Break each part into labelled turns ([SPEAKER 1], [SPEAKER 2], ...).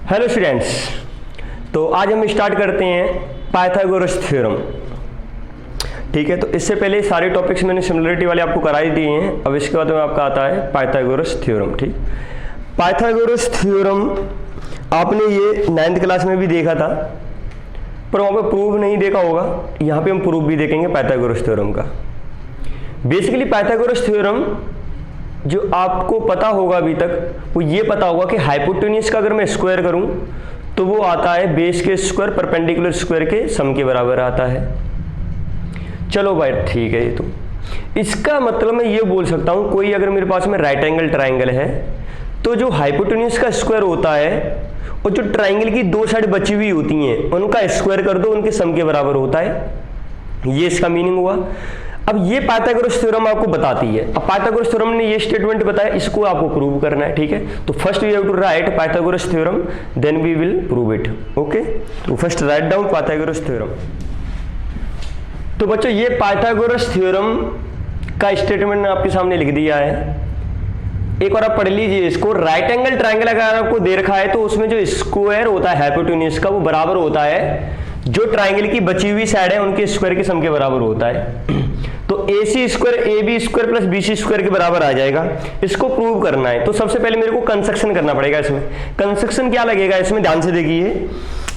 [SPEAKER 1] Hello students, तो आज हम स्टार्ट करते हैं पाइथागोरस थ्योरम। ठीक है, तो इससे पहले सारे टॉपिक्स मैंने सिमिलरिटी वाले आपको करा ही दिए हैं। अब इसके बाद में आपका आता है पाइथागोरस थ्योरम। ठीक, पाइथागोरस थ्योरम आपने ये 9th क्लास में भी देखा था, पर वहाँ पे प्रूफ नहीं देखा होगा। यहाँ पे हम प्रूफ भी देखेंगे पाइथागोरस थ्योरम का। बेसिकली पाइथागोरस थ्योरम जो आपको पता होगा अभी तक, वो ये पता होगा कि हाइपोटेन्यूज का अगर मैं स्क्वायर करूं तो वो आता है बेस के स्क्वायर परपेंडिकुलर स्क्वायर के सम के बराबर आता है। चलो भाई ठीक है, ये तो इसका मतलब मैं ये बोल सकता हूं, कोई अगर मेरे पास में राइट एंगल ट्राइंगल है तो जो हाइपोटेन्यूज का स्क्वायर होता है और जो ट्राइंगल की दो साइड बची हुई होती हैं उनका स्क्वायर कर दो, उनके सम के बराबर होता है। ये इसका मीनिंग हुआ। अब ये पाइथागोरस थ्योरम आपको बताती है। अब पाइथागोरस थ्योरम ने ये स्टेटमेंट बताया, इसको आपको प्रूव करना है। ठीक है, तो first we have to write Pythagoras theorem, then we will prove it. Okay, तो first write down Pythagoras theorem. तो बच्चों ये पाइथागोरस थ्योरम का स्टेटमेंट आपके सामने लिख दिया है। एक बार आप पढ़ लीजिए इसको। राइट एंगल ट्राइंगल अगर आपको दे रखा है तो उसमें जो स्क्वायर होता है हाइपोटेन्यूज का वो बराबर होता है जो ट्राइंगल की बची हुई साइड है उनके स्क्वायर के सम के बराबर होता है। तो A C square A B square plus B C square के बराबर आ जाएगा। इसको प्रूव करना है तो सबसे पहले मेरे को कंस्ट्रक्शन करना पड़ेगा। इसमें कंस्ट्रक्शन क्या लगेगा, इसमें ध्यान से देखिए।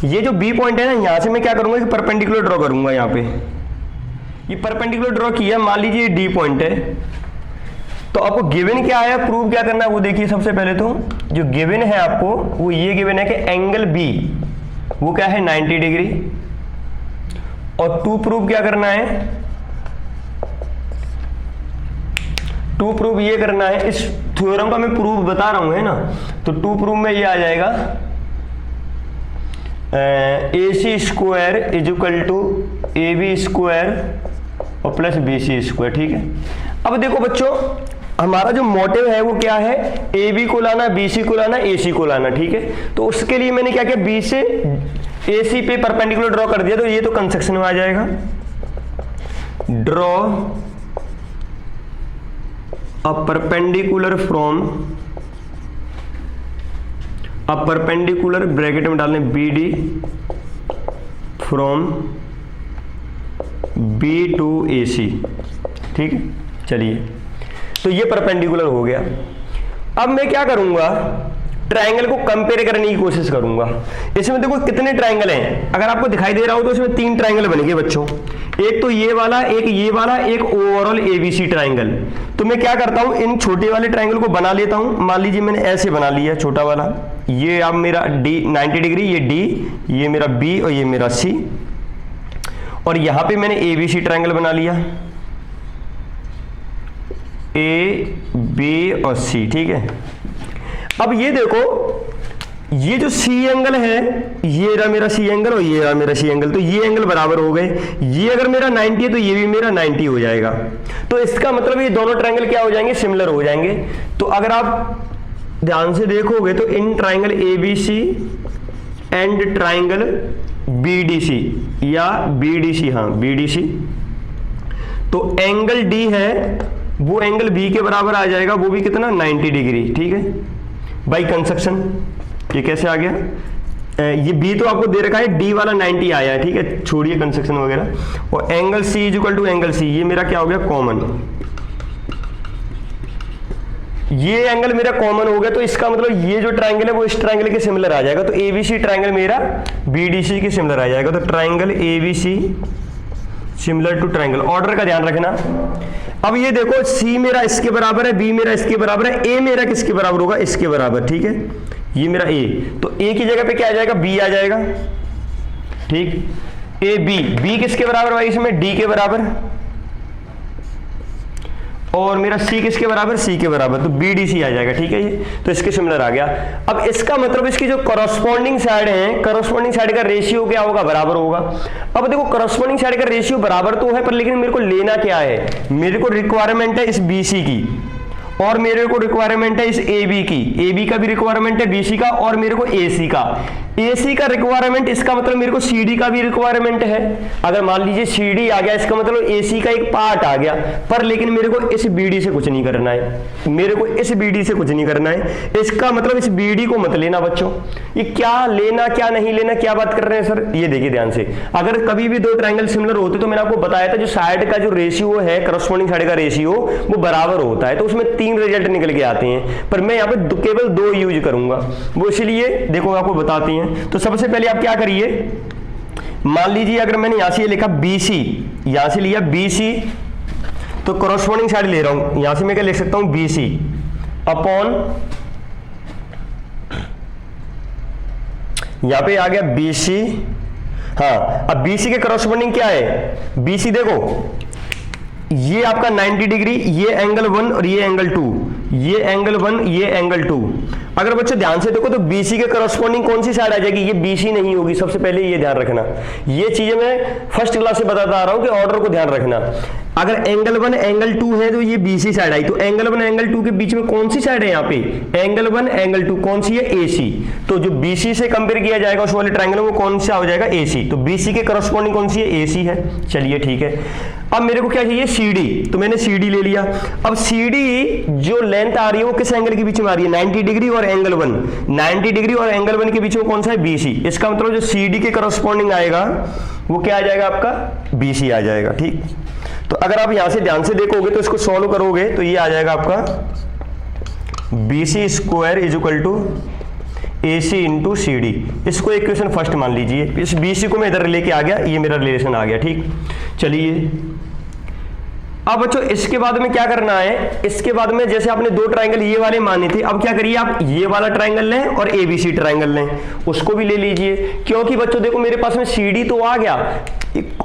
[SPEAKER 1] ये जो बी पॉइंट है ना, यहां से मैं क्या करूंगा कि परपेंडिकुलर ड्रॉ करूंगा। यहाँ पे ये परपेंडिकुलर ड्रॉ किया, मान लीजिए डी पॉइंट है। तो आपको गिवन क्या है, प्रूव क्या करना है वो देखिए। सबसे पहले तो जो गिवन है आपको वो ये गिवन है कि एंगल बी वो क्या है 90 डिग्री। और टू प्रूव क्या करना है, टू प्रूव ये करना है। इस थ्योरम का मैं प्रूफ बता रहा हूं, है ना। तो टू प्रूव में ये आ जाएगा A C square is equal to A B square और प्लस बी सी स्क्वायर। ठीक है, अब देखो बच्चों हमारा जो मोटिव है वो क्या है, ए बी को लाना, बी सी को लाना, ए सी को लाना। ठीक है, तो उसके लिए मैंने क्या किया, बी से ए सी पे परपेंडिकुलर ड्रॉ कर दिया। तो ये तो कंस्ट्रक्शन में आ जाएगा, draw a perpendicular from a perpendicular bracket में डालने B D from B to A C. ठीक है, चलिए तो ये परपेंडिकुलर हो गया। अब मैं क्या करूंगा, ट्राइंगल को कंपेयर करने की कोशिश करूंगा। इसमें देखो कितने ट्राइंगल हैं, अगर आपको दिखाई दे रहा हो तो इसमें 3 ट्राइंगल बनेंगे बच्चों। एक तो ये वाला, एक ये वाला, एक ओवरऑल एबीसी ट्राइंगल। तो मैं क्या करता हूं, इन छोटे वाले ट्राइंगल को बना लेता हूं। मान लीजिए मैंने ऐसे बना लिया छोटा वाला, ये अब मेरा डी 90 डिग्री, ये डी, ये मेरा बी और ये मेरा सी। और यहां पे मैंने एबीसी ट्राइंगल बना लिया, ए बी और सी। ठीक है, अब ये देखो ये जो सी एंगल है, ये रहा मेरा सी एंगल और ये रहा मेरा सी एंगल। तो ये एंगल बराबर हो गए। ये अगर मेरा 90 है तो ये भी मेरा 90 हो जाएगा। तो इसका मतलब ये दोनों ट्राइंगल क्या हो जाएंगे, सिमिलर हो जाएंगे। तो अगर आप ध्यान से देखोगे तो इन triangle A B C and triangle B D C या बी डी सी, हाँ बी डी सी, तो एंगल डी है वो एंगल बी के बराबर आ जाएगा, वो भी कितना 90 डिग्री। ठीक है, बाई कंस्ट्रक्शन। ये कैसे आ गया, ये बी तो आपको दे रखा है, डी वाला 90 आया है। ठीक है, छोड़िए कंस्ट्रक्शन वगैरह। और angle C is equal to angle C, ये मेरा क्या हो गया कॉमन, ये एंगल मेरा कॉमन हो गया। तो इसका मतलब ये जो ट्राइंगल है वो इस ट्राइंगल के सिमिलर आ जाएगा। तो एबीसी ट्राइंगल मेरा बीडीसी के सिमिलर आ जाएगा। तो triangle ABC similar to triangle. Order का ध्यान रखना। अब ये देखो सी मेरा इसके बराबर है, बी मेरा इसके बराबर है, ए मेरा किसके बराबर होगा, इसके बराबर। ठीक है, ये मेरा ए, तो ए की जगह पे क्या आ जाएगा, बी आ जाएगा। ठीक, ए बी, बी किसके बराबर भाई इसमें, डी के बराबर। और मेरा सी किसके बराबर, सी के बराबर। तो बी डी सी आ जाएगा। ठीक है, ये तो इसके सिमिलर आ गया। अब इसका मतलब इसकी जो करस्पॉन्डिंग साइड है, करस्पॉन्डिंग साइड का रेशियो क्या होगा, बराबर होगा। अब देखो करस्पॉन्डिंग साइड का रेशियो बराबर तो है, पर लेकिन मेरे को लेना क्या है, मेरे को रिक्वायरमेंट है इस बी सी की। और मेरे को रिक्वायरमेंट है इस ए बी की, ए बी का भी रिक्वायरमेंट है, बी सी का, और मेरे को ए सी का, ए सी का रिक्वायरमेंट, इसका मतलब मेरे को सी डी का भी रिक्वायरमेंट है। अगर मान लीजिए सी डी आ गया, इसका मतलब ए सी का एक पार्ट आ गया, पर लेकिन मेरे को इस बी डी से कुछ नहीं करना है, मेरे को इस बी डी से कुछ नहीं करना है। इसका मतलब इस बी डी को मत लेना बच्चों। ये क्या लेना क्या नहीं लेना, क्या बात कर रहे हैं सर, ये देखिए ध्यान से। अगर कभी भी दो ट्रायंगल सिमिलर होते तो मैंने आपको बताया था जो साइड का जो रेशियो है, करस्पॉन्डिंग साइड का रेशियो वो बराबर होता है, तो उसमें 3 रिजल्ट निकल के आते हैं, पर मैं यहाँ पे केवल 2 यूज करूंगा, वो इसलिए देखो आपको बताते हैं। तो सबसे पहले आप क्या करिए, मान लीजिए अगर मैंने यहां से ये लिखा BC, यहां से लिया BC, तो करस्पॉन्डिंग साइड ले रहा हूं, यहां से मैं क्या लिख सकता हूं BC अपॉन, यहां पे आ गया BC। हाँ, अब BC के करस्पॉन्डिंग क्या है, BC देखो ये आपका 90 डिग्री, ये एंगल 1 और ये एंगल 2, ये एंगल 1 ये एंगल 2। अगर बच्चों ध्यान से देखो तो BC के करस्पॉन्डिंग कौन सी साइड आ जाएगी, ये BC नहीं होगी, सबसे पहले ये ध्यान रखना। ये चीजें मैं फर्स्ट क्लास से बताता आ रहा हूं कि ऑर्डर को ध्यान रखना। अगर एंगल 1 एंगल 2 है तो ये BC साइड आई, तो एंगल 1 एंगल 2 के बीच में कौन सी साइड है, यहाँ पे एंगल 1 एंगल 2 कौन सी है, AC। तो जो BC से कंपेयर किया जाएगा उस वाले ट्रायंगल में कौन सा हो जाएगा, AC। तो BC के करस्पॉन्डिंग कौन सी है, AC है। चलिए ठीक है, अब मेरे को क्या चाहिए, CD, तो मैंने CD ले लिया। अब CD जो लेंथ आ रही है वो किस एंगल के बीच में आ रही है, 90 डिग्री और एंगल 1, 90 डिग्री और एंगल 1 के बीच में कौन सा है, BC। इसका मतलब जो CD के करस्पॉन्डिंग आएगा वो क्या आ जाएगा आपका, BC आ जाएगा। ठीक, तो अगर आप यहां से ध्यान से देखोगे तो इसको सॉल्व करोगे तो ये आ जाएगा आपका BC square is equal to AC into CD। इसको इक्वेशन फर्स्ट मान लीजिए, इस BC को मैं इधर लेके आ गया, ये मेरा रिलेशन आ गया। ठीक, चलिए अब बच्चों इसके बाद में क्या करना है, इसके बाद में जैसे आपने 2 ट्रायंगल ये वाले माने थे, अब क्या करिए आप ये वाला ट्रायंगल लें और ABC ट्रायंगल लें, उसको भी ले लीजिए। क्योंकि बच्चों देखो मेरे पास में CD तो आ गया,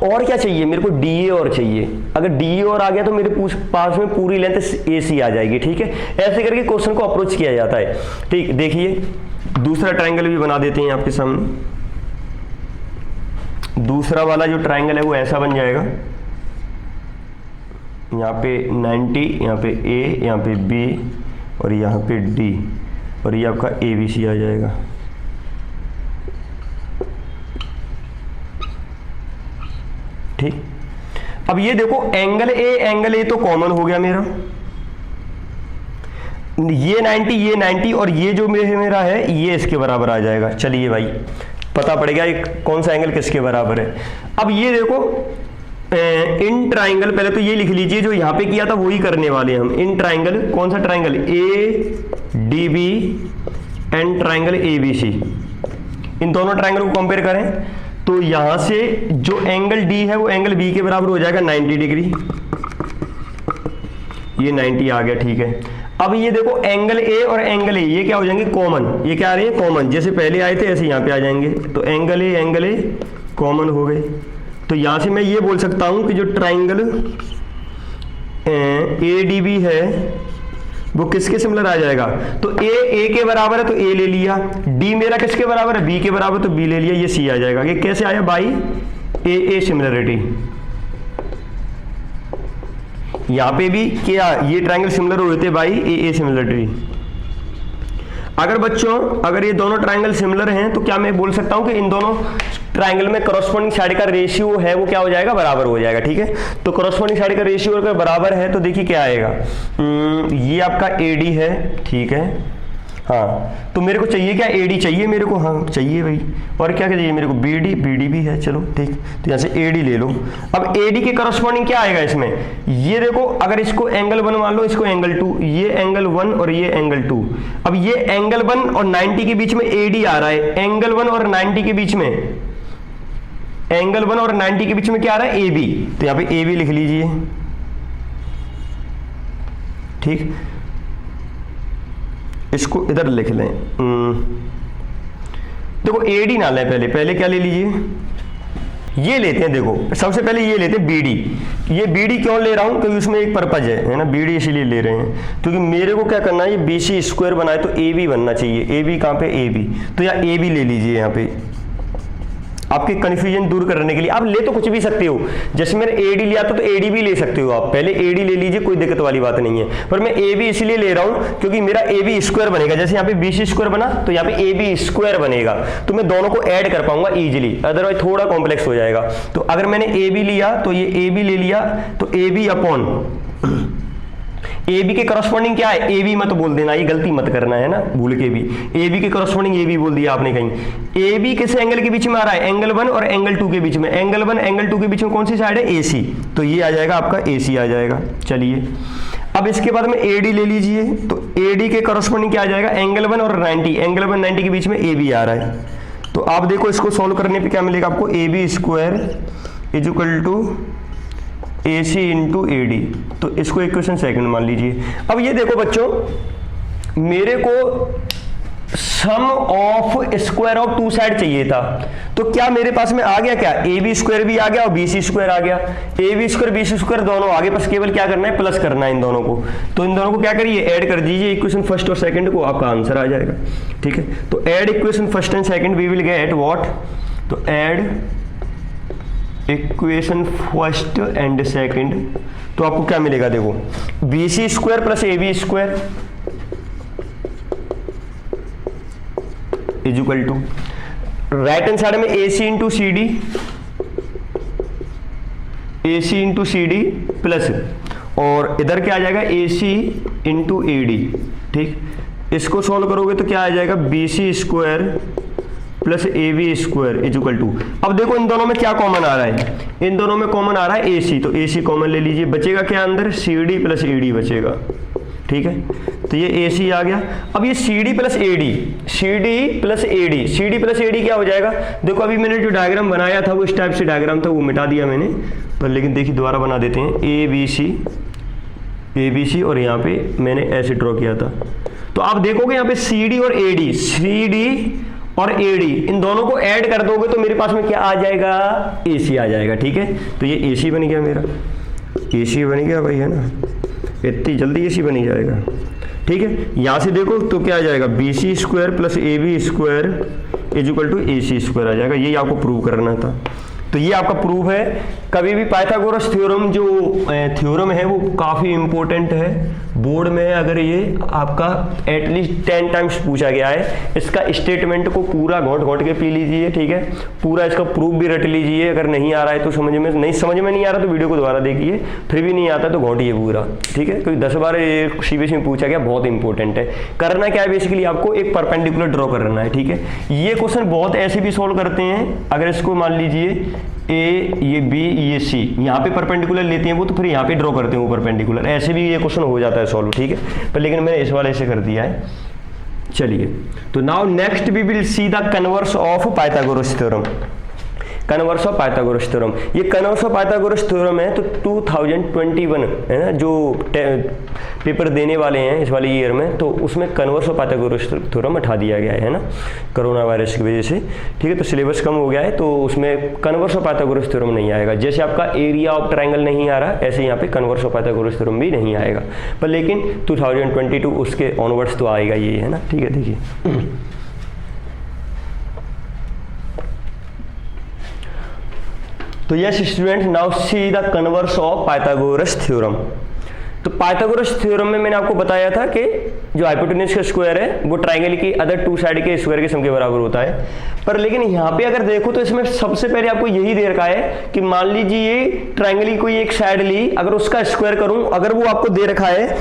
[SPEAKER 1] और क्या चाहिए मेरे को, DA और चाहिए। अगर DA और आ गया तो मेरे पास में पूरी लेंथ AC आ जाएगी। ठीक है, ऐसे करके क्वेश्चन को अप्रोच किया जाता है। ठीक, देखिए दूसरा ट्रायंगल भी बना देते हैं आपके सामने। दूसरा वाला जो ट्रायंगल है वो ऐसा बन जाएगा, यहाँ पे 90, यहाँ पे A, यहाँ पे B और यहाँ पे D, और ये आपका ABC आ जाएगा। ठीक, अब ये देखो एंगल A तो कॉमन हो गया मेरा, ये 90 और ये जो मेरा है ये इसके बराबर आ जाएगा। चलिए भाई पता पड़ेगा कौन सा एंगल किसके बराबर है। अब ये देखो इन ट्राइंगल, पहले तो ये लिख लीजिए जो यहाँ पे किया था वही करने वाले हम। इन ट्राइंगल, कौन सा triangle, ADB and triangle ABC, इन दोनों ट्राइंगल को कंपेयर करें तो यहां से जो एंगल D है वो एंगल B के बराबर हो जाएगा 90 डिग्री, ये 90 आ गया। ठीक है, अब ये देखो एंगल A और एंगल A ये क्या हो जाएंगे, कॉमन। ये क्या आ रहे हैं, कॉमन, जैसे पहले आए थे ऐसे यहाँ पे आ जाएंगे। तो एंगल A कॉमन हो गए। तो यहां से मैं ये बोल सकता हूं कि जो ट्राइंगल ADB है वो किसके सिमिलर आ जाएगा, तो A के बराबर है तो A ले लिया, D मेरा किसके बराबर है, B के बराबर, तो B ले लिया, ये C आ जाएगा। ये कैसे आया, बाई AA सिमिलरिटी। यहां पे भी क्या ये ट्राइंगल सिमिलर हुए थे बाई AA सिमिलरिटी। अगर बच्चों अगर ये दोनों ट्राइंगल सिमिलर हैं तो क्या मैं बोल सकता हूं कि इन दोनों ट्राइंगल में करस्पॉन्डिंग साइड का रेशियो है वो क्या हो जाएगा, बराबर हो जाएगा। ठीक है, तो करस्पॉन्डिंग साइड का रेशियो अगर बराबर है तो देखिए क्या आएगा, ये आपका AD है। ठीक है, हाँ तो मेरे को चाहिए क्या, AD चाहिए मेरे को, हाँ चाहिए भाई, और क्या चाहिए मेरे को, BD भी है। चलो ठीक, तो यहाँ से AD ले लो। अब AD के करस्पॉन्डिंग क्या आएगा इसमें, ये देखो अगर इसको एंगल 1 मान लो, इसको एंगल 2, ये एंगल 1 और ये एंगल 2। अब ये एंगल 1 और 90 के बीच में AD आ रहा है, एंगल 1 और 90 के बीच में, एंगल 1 और 90 के बीच में क्या आ रहा है, AB। तो यहाँ पे AB लिख लीजिए। ठीक, इसको इधर लिख लें। देखो AD ना लें, पहले क्या ले लीजिए, ये लेते हैं। देखो सबसे पहले ये लेते हैं BD। ये BD क्यों ले रहा हूं, क्योंकि उसमें एक पर्पज है ना, BD इसीलिए ले रहे हैं क्योंकि मेरे को क्या करना है, ये BC स्क्वायर बनाए तो AB बनना चाहिए। AB कहां पे, AB, तो या AB ले लीजिए यहाँ पे। आपके कंफ्यूजन दूर करने के लिए। आप ले तो कुछ भी सकते हो, जैसे मैंने AD लिया था तो AD भी ले सकते हो आप, पहले AD ले लीजिए, कोई दिक्कत वाली बात नहीं है। पर मैं AB इसलिए ले रहा हूं क्योंकि मेरा AB स्क्वायर बनेगा, जैसे यहाँ पे BC स्क्वायर बना तो यहाँ पे AB स्क्वायर बनेगा, तो मैं दोनों को ऐड कर पाऊंगा इजीली, अदरवाइज थोड़ा कॉम्प्लेक्स हो जाएगा। तो अगर मैंने AB लिया तो ये AB ले लिया, तो AB अपॉन AB के करस्पॉन्डिंग क्या है, AB मत बोल देना, ये गलती मत करना है ना, भूल के भी। AB के करस्पॉन्डिंग AB बोल दिया आपने कहीं। AB किस एंगल के बीच में आ रहा है, एंगल 1 और एंगल 2 के बीच में। एंगल 1 एंगल 2 के बीच में कौन सी साइड है, AC, तो ये आ जाएगा आपका AC आ जाएगा। चलिए अब इसके बाद में AD ले लीजिए, तो AD के करस्पॉन्डिंग क्या आ जाएगा, एंगल 1 और 90, एंगल 1 90 के बीच में AB आ रहा है। तो आप देखो इसको सोल्व करने पे क्या मिलेगा आपको, AB square is equal to AC into AD, तो इसको इक्वेशन सेकंड मान लीजिए। अब ये देखो बच्चों, मेरे को sum of square of two side चाहिए था, तो क्या मेरे पास में आ गया, क्या AB स्क्वायर भी आ गया और BC स्क्वायर आ गया। AB स्क्वायर BC स्क्वायर दोनों आगे, बस केवल क्या करना है, प्लस करना है इन दोनों को। तो इन दोनों को क्या करिए, ऐड कर दीजिए इक्वेशन फर्स्ट और सेकंड को, आपका आंसर आ जाएगा। ठीक है, तो add equation first and second, we will get what, तो add equation first and second, तो आपको क्या मिलेगा, देखो BC square plus AB square is equal to right hand side में AC into CD, AC into CD plus, और इधर क्या आ जाएगा AC इंटू AD। ठीक, इसको सॉल्व करोगे तो क्या आ जाएगा, BC square plus AB square is equal to, अब देखो इन दोनों में क्या कॉमन आ रहा है, इन दोनों में कॉमन आ रहा है AC, तो AC कॉमन ले लीजिए, बचेगा क्या अंदर, CD प्लस AD बचेगा। ठीक है, तो ये AC आ गया। अब ये CD plus AD, CD plus AD, CD plus AD क्या हो जाएगा, देखो अभी मैंने जो डायग्राम बनाया था वो इस टाइप से डायग्राम था, वो मिटा दिया मैंने, पर लेकिन देखिए दोबारा बना देते हैं, ABC और यहाँ पे मैंने ऐसे ड्रॉ किया था। तो आप देखोगे यहाँ पे CD और AD, CD और AD इन दोनों को ऐड कर दोगे तो मेरे पास में क्या आ जाएगा, AC आ जाएगा। ठीक है, तो ये AC बन गया, मेरा AC बन गया भाई, है ना, इतनी जल्दी AC बन जाएगा। ठीक है, यहाँ से देखो तो क्या आ जाएगा, BC square plus AB square is equal to AC square आ जाएगा, यही आपको प्रूव करना था। तो ये आपका प्रूफ है। कभी भी पाइथागोरस थ्योरम जो थ्योरम है वो काफ़ी इंपॉर्टेंट है, बोर्ड में अगर ये आपका एटलीस्ट 10 टाइम्स पूछा गया है, इसका स्टेटमेंट को पूरा घोंट के पी लीजिए। ठीक है, पूरा इसका प्रूफ भी रट लीजिए, अगर नहीं आ रहा है तो समझ में नहीं आ रहा तो वीडियो को दोबारा देखिए, फिर भी नहीं आता तो घोंटिए पूरा। ठीक है, क्योंकि 10 बार CBSE में पूछा गया, बहुत इंपॉर्टेंट है। करना क्या है, बेसिकली आपको एक परपेंडिकुलर ड्रॉ करना है। ठीक है, ये क्वेश्चन बहुत ऐसे भी सोल्व करते हैं, अगर इसको मान लीजिए A ये B ये C, यहाँ पे परपेंडिकुलर लेते हैं वो, तो फिर यहाँ पे ड्रॉ करते हैं वो परपेंडिकुलर, ऐसे भी ये क्वेश्चन हो जाता है सॉल्व। ठीक है, पर लेकिन मैंने इस वाले से कर दिया है। चलिए, तो now next we will see the converse of Pythagoras theorem. Converse of Pythagoras theorem, ये कन्वर्स ऑफ पाइथागोरस थ्योरम है, तो 2021 है ना जो पेपर देने वाले हैं इस वाले ईयर में, तो उसमें कन्वर्स ऑफ पाइथागोरस थ्योरम हटा दिया गया है ना, कोरोना वायरस की वजह से। ठीक है, तो सिलेबस कम हो गया है, तो उसमें कन्वर्स ऑफ पाइथागोरस थ्योरम नहीं आएगा। जैसे आपका एरिया ऑफ ट्रायंगल नहीं आ रहा, ऐसे यहाँ पे कन्वर्स ऑफ पाइथागोरस थ्योरम भी नहीं आएगा, पर लेकिन 2022 उसके ऑनवर्ड्स तो आएगा ये, है ना। ठीक है, देखिए तो yes student, now see the converse of Pythagoras theorem. तो पाइथागोरस थ्योरम में मैंने आपको बताया था कि जो हाइपोटेन्यूज का स्क्वायर है वो ट्रायंगल की अदर टू साइड के स्क्वायर के सम के बराबर होता है। पर लेकिन यहाँ पे अगर देखो तो इसमें सबसे पहले आपको यही दे रखा है कि मान लीजिए ट्रायंगल की कोई एक साइड ली, अगर उसका स्क्वायर करूं, अगर वो आपको दे रखा है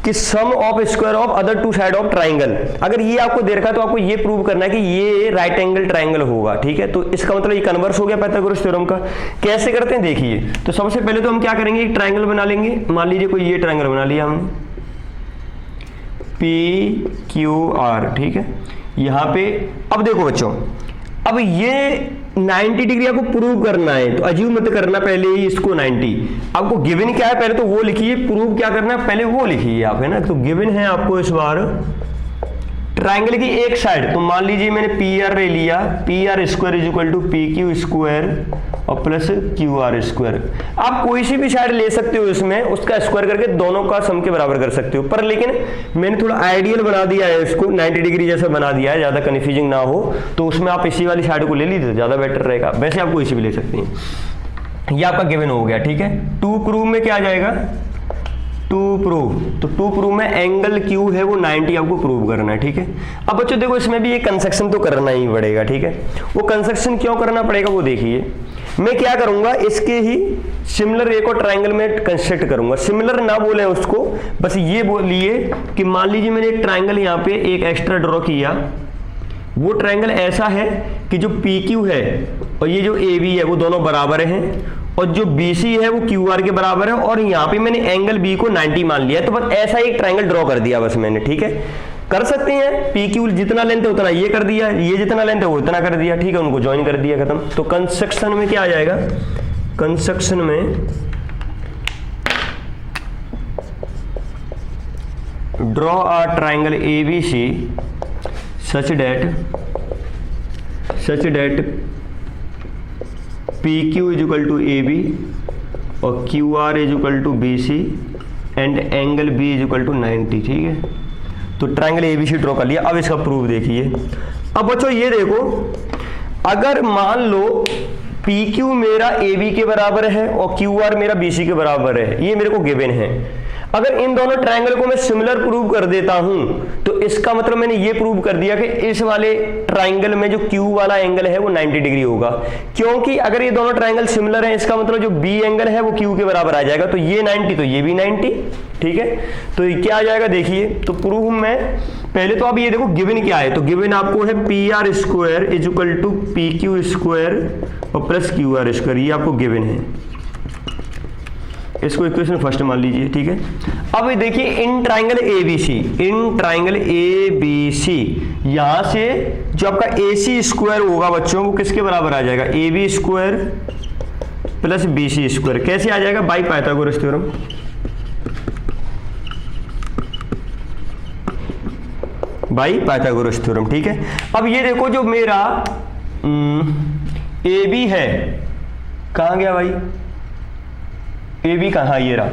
[SPEAKER 1] कि sum of square of other two side of triangle, अगर ये आपको दे रखा है तो आपको ये प्रूव करना है कि ये राइट एंगल ट्रायंगल होगा। ठीक है, तो इसका मतलब ये कन्वर्स हो गया पाइथागोरस थ्योरम का। कैसे करते हैं देखिए, तो सबसे पहले तो हम क्या करेंगे, एक ट्रायंगल बना लेंगे। मान लीजिए कोई ये ट्रायंगल बना लिया हमने PQR। ठीक है, यहाँ पे अब देखो बच्चों, अब ये 90 डिग्री आपको प्रूव करना है, तो अज्यूम मत करना पहले ही इसको 90। आपको गिवन क्या है पहले तो वो लिखिए, प्रूव क्या करना है पहले वो लिखिए आप, है ना। तो गिवन है आपको इस बार ट्राइंगल की एक साइड, तो मान लीजिए मैंने पी आर ले लिया, P R square is equal to P Q square और प्लस क्यू आर स्क्वायर। आप कोई सी भी साइड ले सकते हो, इसमें उसका स्क्वायर करके दोनों का सम के बराबर कर सकते हो, पर लेकिन मैंने थोड़ा आइडियल बना दिया है इसको, 90 डिग्री जैसा बना दिया है, ज़्यादा कन्फ्यूजिंग ना हो, तो उसमें आप इसी वाली साइड को ले लीजिए, ज़्यादा बेटर रहेगा। वैसे आप कोई सी भी ले सकते हैं। ये आपका गिवन हो गया, ठीक है। टू प्रूव में क्या आ जाएगा, टू प्रूव, तो टू प्रूव में एंगल क्यू है वो 90 आपको प्रूव करना है, ठीक है। अब बच्चों देखो इसमें भी एक कंस्ट्रक्शन तो करना ही पड़ेगा, ठीक है। वो कंस्ट्रक्शन क्यों करना पड़ेगा वो देखिए। मैं क्या करूंगा, इसके ही सिमिलर एक और ट्राइंगल में कंस्ट्रक्ट करूंगा। सिमिलर ना बोले उसको, बस ये बोलिए कि मान लीजिए मैंने एक ट्राइंगल यहाँ पे एक एक्स्ट्रा ड्रॉ किया, वो ट्राइंगल ऐसा है कि जो पी क्यू है और ये जो ए बी है वो दोनों बराबर हैं, और जो BC है वो QR के बराबर है, और यहाँ पे मैंने एंगल B को 90 मान लिया, तो बस ऐसा एक ट्राइंगल ड्रॉ कर दिया बस मैंने, ठीक है। कर सकते हैं, PQ जितना लेंथ है उतना ये कर दिया, ये जितना लेंथ है वो इतना कर दिया, ठीक है, उनको ज्वाइन कर दिया, खत्म। तो कंस्ट्रक्शन में क्या आ जाएगा, कंस्ट्रक्शन में draw a triangle ABC such that PQ is equal to AB और QR is equal to BC and angle B is equal to 90, ठीक है। तो ट्राइंगल ABC ड्रॉ कर लिया। अब इसका प्रूफ देखिए। अब बच्चों ये देखो, अगर मान लो PQ मेरा AB के बराबर है और QR मेरा BC के बराबर है, ये मेरे को गिवन है। अगर इन दोनों ट्राइंगल को मैं सिमिलर प्रूव कर देता हूं, तो इसका मतलब मैंने ये प्रूव कर दिया कि इस वाले ट्राइंगल में जो Q वाला एंगल है वो 90 डिग्री होगा, क्योंकि अगर ये दोनों ट्राइंगल सिमिलर हैं, इसका मतलब जो B एंगल है वो Q के बराबर आ जाएगा, तो ये 90 तो ये भी 90, ठीक है। तो ये क्या आ जाएगा देखिए, तो प्रूफ में पहले तो आप ये देखो गिवन क्या है, तो गिवन आपको है P R square is equal to P Q square और प्लस क्यू आर स्क्वायर, ये आपको गिवन है। इसको इक्वेशन फर्स्ट मान लीजिए, ठीक है। अब देखिए इन ट्राइंगल ABC, यहां से जो आपका AC स्क्वायर होगा बच्चों वो किसके बराबर आ जाएगा, AB square plus BC square. कैसे आ जाएगा, by Pythagoras theorem. By Pythagoras theorem, ठीक है। अब ये देखो जो मेरा AB है, कहां गया भाई, AB कहाँ, ये रहा।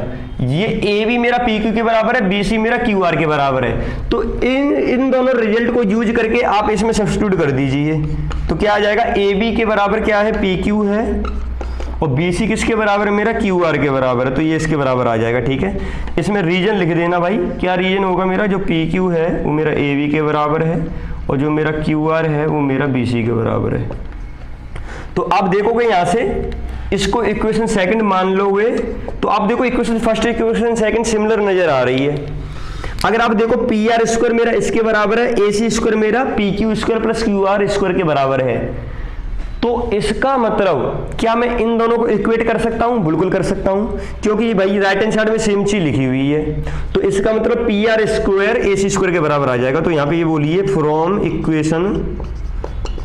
[SPEAKER 1] ये AB मेरा PQ के बराबर है, BC मेरा QR के बराबर है। तो इन दोनों रिजल्ट को यूज करके आप इसमें सब्स्टिट्यूट कर दीजिए, तो क्या आ जाएगा, AB के बराबर क्या है, PQ है, और BC किसके बराबर है, मेरा QR के बराबर है, तो ये इसके बराबर आ जाएगा, ठीक है। इसमें रीजन लिख देना भाई, क्या रीजन होगा मेरा, जो PQ है वो मेरा AB के बराबर है, और जो मेरा QR है वो मेरा BC के बराबर है। तो आप देखोगे यहां से इसको इक्वेशन सेकंड मान लोगे, तो आप देखो equation first equation second similar नजर आ रही है। अगर आप देखो पी आर स्क्वायर मेरा इसके बराबर है, AC स्क्वायर मेरा PQ square plus QR square के बराबर है, तो इसका मतलब क्या मैं इन दोनों को इक्वेट कर सकता हूं, बिल्कुल कर सकता हूं, क्योंकि भाई राइट हैंड साइड में सेम चीज लिखी हुई है। तो इसका मतलब P R square AC square के बराबर आ जाएगा। तो यहां पे ये बोलिए from equation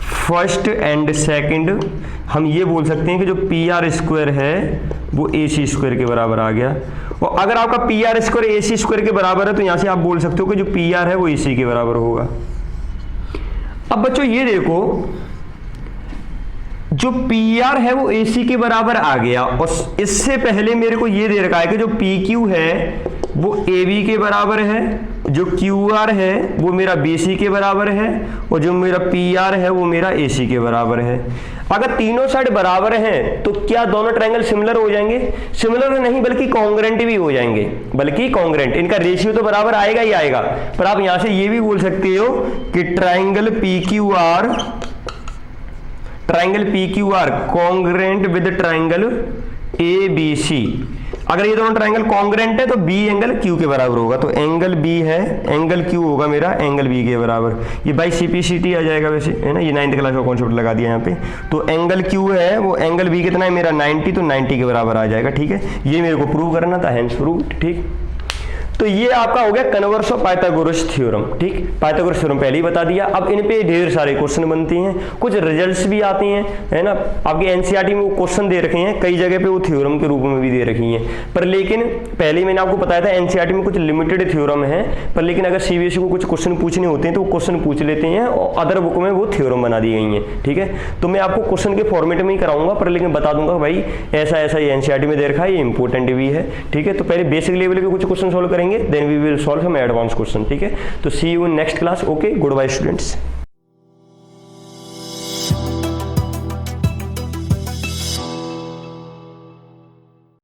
[SPEAKER 1] first and second हम ये बोल सकते हैं कि जो पी आर स्क्वायर है वो AC स्क्वायर के बराबर आ गया। और अगर आपका P R square AC square के बराबर है, तो यहां से आप बोल सकते हो कि जो पी आर है वो AC के बराबर होगा। अब बच्चों ये देखो, जो पी आर है वो AC के बराबर आ गया, और इससे पहले मेरे को ये दे रखा है कि जो PQ है वो AB के बराबर है, जो QR है वो मेरा BC के बराबर है, और जो मेरा PR है वो मेरा AC के बराबर है। अगर तीनों साइड बराबर हैं तो क्या दोनों ट्रायंगल सिमिलर हो जाएंगे, सिमिलर नहीं बल्कि कॉन्ग्रेंट भी हो जाएंगे, बल्कि कॉन्ग्रेंट, इनका रेशियो तो बराबर आएगा ही आएगा। पर आप यहां से ये भी बोल सकते हो कि triangle PQR congruent with triangle ABC। अगर ये दोनों ट्रायंगल कॉन्ग्रेंट है तो B एंगल Q के बराबर होगा, तो एंगल B है, एंगल Q होगा मेरा एंगल B के बराबर। ये बाई CPCT आ जाएगा वैसे, है ना, ये 9th क्लास का कॉन्सेप्ट लगा दिया यहाँ पे। तो एंगल Q है वो एंगल B कितना है मेरा 90, तो 90 के बराबर आ जाएगा, ठीक है। ये मेरे को प्रूव करना था, हैंस प्रूव, ठीक। तो ये आपका हो गया कन्वर्स ऑफ पाइथागोरस थ्योरम। ठीक, पाइथागोरस थ्योरम पहले ही बता दिया। अब इन पे ढेर सारे क्वेश्चन बनते हैं, कुछ रिजल्ट्स भी आते हैं, है ना। आपके एनसीईआरटी में वो क्वेश्चन दे रखे हैं, कई जगह पे वो थ्योरम के रूप में भी दे रखी हैं। पर लेकिन पहले ही मैंने आपको बताया था एनसीईआरटी में कुछ लिमिटेड थ्योरम है, पर लेकिन अगर सीबीएसई को कुछ क्वेश्चन पूछने होते हैं तो वो क्वेश्चन पूछ लेते हैं और अदर बुक में वो थ्योरम बना दी गई हैं। ठीक है, तो मैं आपको क्वेश्चन के फॉर्मेट में ही कराऊंगा, पर लेकिन बता दूंगा भाई ऐसा ऐसा ये एनसीईआरटी में दे रखा है, ये इंपॉर्टेंट भी है। ठीक है, तो पहले बेसिक लेवल के कुछ क्वेश्चन सॉल्व करेंगे, then we will solve some advance question. ठीक है, तो see you in next class. Okay, goodbye students.